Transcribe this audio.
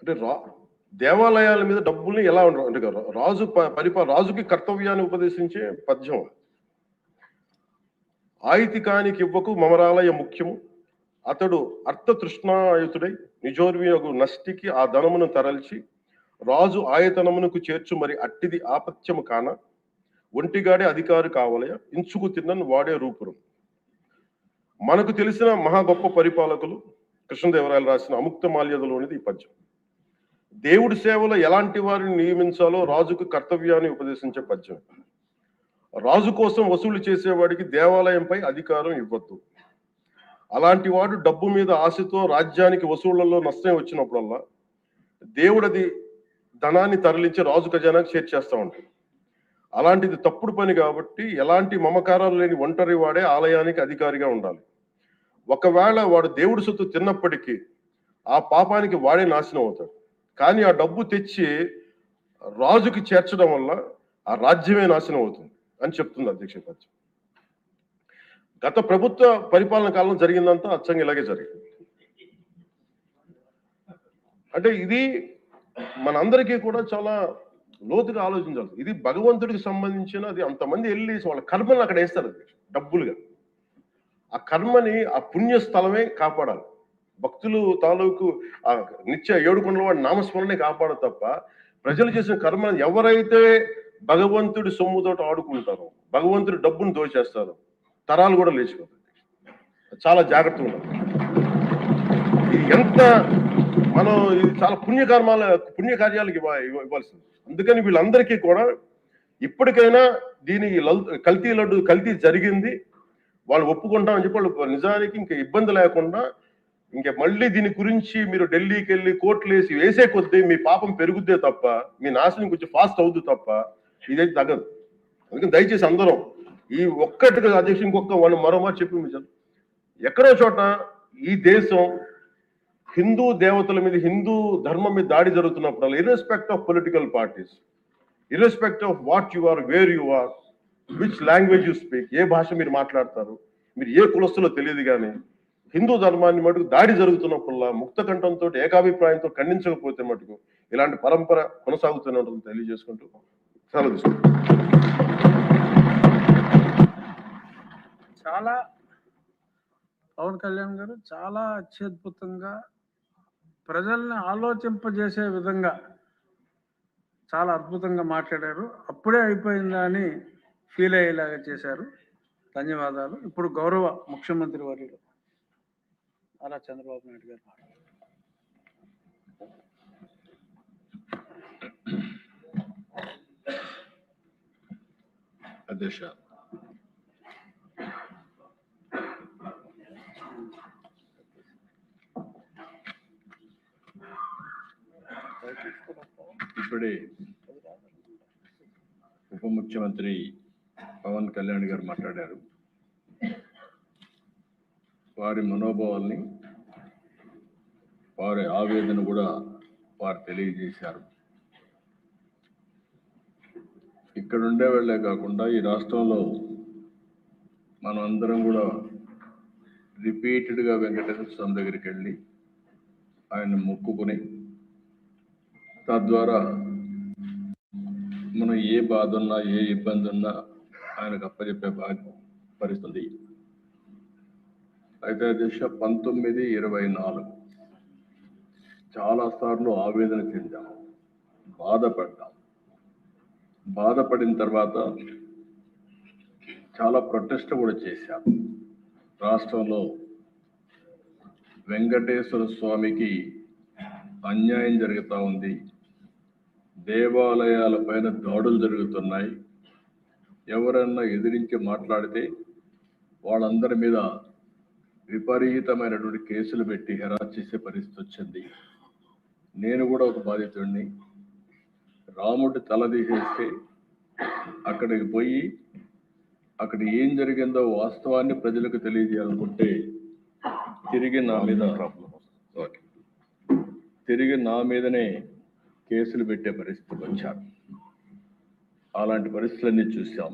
అంటే దేవాలయాల మీద డబ్బుల్ని ఎలా ఉండరు అంటే రాజుకి కర్తవ్యాన్ని ఉపదేశించే పద్యం. ఆయితికానికి ఇవ్వకు మమరాలయ ముఖ్యము, అతడు అర్థతృష్ణాయుతుడై నిజోర్వియగు నష్టికి ఆ ధనమును తరల్చి రాజు ఆయతనమునకు చేర్చు మరి అట్టిది ఆపత్యము కాన ఒంటిగాడే అధికారి కావలయ ఇంచుకు తిన్నను వాడే రూపురం. మనకు తెలిసిన మహా గొప్ప పరిపాలకులు కృష్ణదేవరాయలు రాసిన అముక్త మాల్యదలోనిది ఈ పద్యం. దేవుడి సేవలో ఎలాంటి వారిని నియమించాలో రాజుకు కర్తవ్యాన్ని ఉపదేశించే పద్యం. రాజు కోసం వసూలు చేసేవాడికి దేవాలయంపై అధికారం ఇవ్వద్దు. అలాంటి వాడు డబ్బు మీద ఆశతో రాజ్యానికి వసూళ్లలో నష్టం వచ్చినప్పుడల్లా దేవుడది ధనాన్ని తరలించి రాజు ఖజానాకు చేర్చేస్తా ఉంటాడు. అలాంటిది తప్పుడు పని కాబట్టి ఎలాంటి మమకారాలు లేని ఒంటరి వాడే ఆలయానికి అధికారిగా ఉండాలి. ఒకవేళ వాడు దేవుడి సొత్తు తిన్నప్పటికీ ఆ పాపానికి వాడే నాశనం అవుతాడు. కానీ ఆ డబ్బు తెచ్చి రాజుకి చేర్చడం వల్ల ఆ రాజ్యమే నాశనం అవుతుంది అని చెప్తుంది అధ్యక్ష పద్యం. గత ప్రభుత్వ పరిపాలన కాలంలో జరిగిందంతా అచ్చంగా ఇలాగే జరిగింది. అంటే ఇది మనందరికీ కూడా చాలా లోతుగా ఆలోచించాలి. ఇది భగవంతుడికి సంబంధించిన, అది అంతమంది వెళ్ళి వాళ్ళ కర్మని అక్కడ వేస్తారు డబ్బులుగా. ఆ కర్మని ఆ పుణ్య స్థలమే కాపాడాలి. భక్తులు తాలూకు ఆ నిత్య ఏడుకొండల వాడి నామస్మరణే కాపాడదు తప్ప ప్రజలు చేసిన కర్మ ఎవరైతే భగవంతుడి సొమ్ముతోటి ఆడుకుంటారో, భగవంతుడి డబ్బును దోచేస్తారో తరాలు కూడా లేచిపోతాయి. చాలా జాగ్రత్తగా ఉండాలి. ఇది ఎంత మనం ఇది చాలా పుణ్యకార్యాలకు ఇవ్వాల్సింది. అందుకని వీళ్ళందరికీ కూడా ఇప్పటికైనా దీని కల్తీ జరిగింది, వాళ్ళు ఒప్పుకుంటామని చెప్పి వాళ్ళు నిజానికి ఇంకా ఇబ్బంది లేకుండా ఇంకా మళ్ళీ దీని గురించి మీరు ఢిల్లీకి వెళ్ళి కోర్టులు వేసే కొద్దీ మీ పాపం పెరుగుద్దే తప్ప మీ నాశనం కొంచెం ఫాస్ట్ అవుద్ది తప్ప ఇదైతే తగ్గదు. అందుకని దయచేసి అందరం ఈ ఒక్కటిగా అధ్యక్ష ఇంకొక మరో మాట చెప్పి, ఎక్కడో చోట ఈ దేశం హిందూ దేవతల మీద, హిందూ ధర్మం మీద దాడి జరుగుతున్నప్పుడు irrespective of political parties, irrespective of what you are, where you are, which language you speak, ఏ భాష మీరు మాట్లాడతారు, మీరు ఏ కులస్తులో తెలియదు, కానీ హిందూ ధర్మాన్ని మటుకు దాడి జరుగుతున్నప్పుడల్లా ముక్త కంఠంతో ఏకాభిప్రాయంతో ఖండించకపోతే మటుకు ఇలాంటి పరంపర కొనసాగుతూనే ఉంటుంది తెలియజేసుకుంటూ సెలవు తీసుకుంటాం. చాలా పవన్ కళ్యాణ్ గారు చాలా అత్యద్భుతంగా ప్రజల్ని ఆలోచింపజేసే విధంగా చాలా అద్భుతంగా మాట్లాడారు. అప్పుడే అయిపోయిందా అని ఫీల్ అయ్యేలాగా చేశారు. ధన్యవాదాలు. ఇప్పుడు గౌరవ ముఖ్యమంత్రి వర్యులు నారా చంద్రబాబు నాయుడు గారు మాట్లాడారు. అధ్యక్ష, ఇప్పుడే ఉప ముఖ్యమంత్రి పవన్ కళ్యాణ్ గారు మాట్లాడారు. వారి మనోభావాల్ని, వారి ఆవేదన కూడా వారు తెలియజేశారు. ఇక్కడ ఉండే వాళ్ళే కాకుండా ఈ రాష్ట్రంలో మనం అందరం కూడా రిపీటెడ్గా వెంకటేశ్వర స్వామి దగ్గరికి వెళ్ళి ఆయన మొక్కుకుని తద్వారా మనం ఏ బాధ ఉన్నా, ఏ ఇబ్బంది ఉన్నా ఆయనకు అప్పచెప్పే పరిస్థితి. అయితే అధ్యక్ష 1924 చాలాసార్లు ఆవేదన చెందాం, బాధపడ్డాం. బాధపడిన తర్వాత చాలా ప్రొటెస్ట్ కూడా చేశాం. రాష్ట్రంలో వెంకటేశ్వర స్వామికి అన్యాయం జరుగుతూ ఉంది, దేవాలయాల పైన దాడులు జరుగుతున్నాయి, ఎవరన్నా ఎదిరించి మాట్లాడితే వాళ్ళందరి మీద విపరీతమైనటువంటి కేసులు పెట్టి హెరాస్ చేసే పరిస్థితి వచ్చింది. నేను కూడా ఒక బాధితుడిని. రాముడి తల తీసేస్తే అక్కడికి పోయి అక్కడ ఏం జరిగిందో వాస్తవాన్ని ప్రజలకు తెలియజేయాలనుకుంటే తిరిగి నా మీదనే కేసులు పెట్టే పరిస్థితికి వచ్చారు. అలాంటి పరిస్థితులన్నీ చూసాం.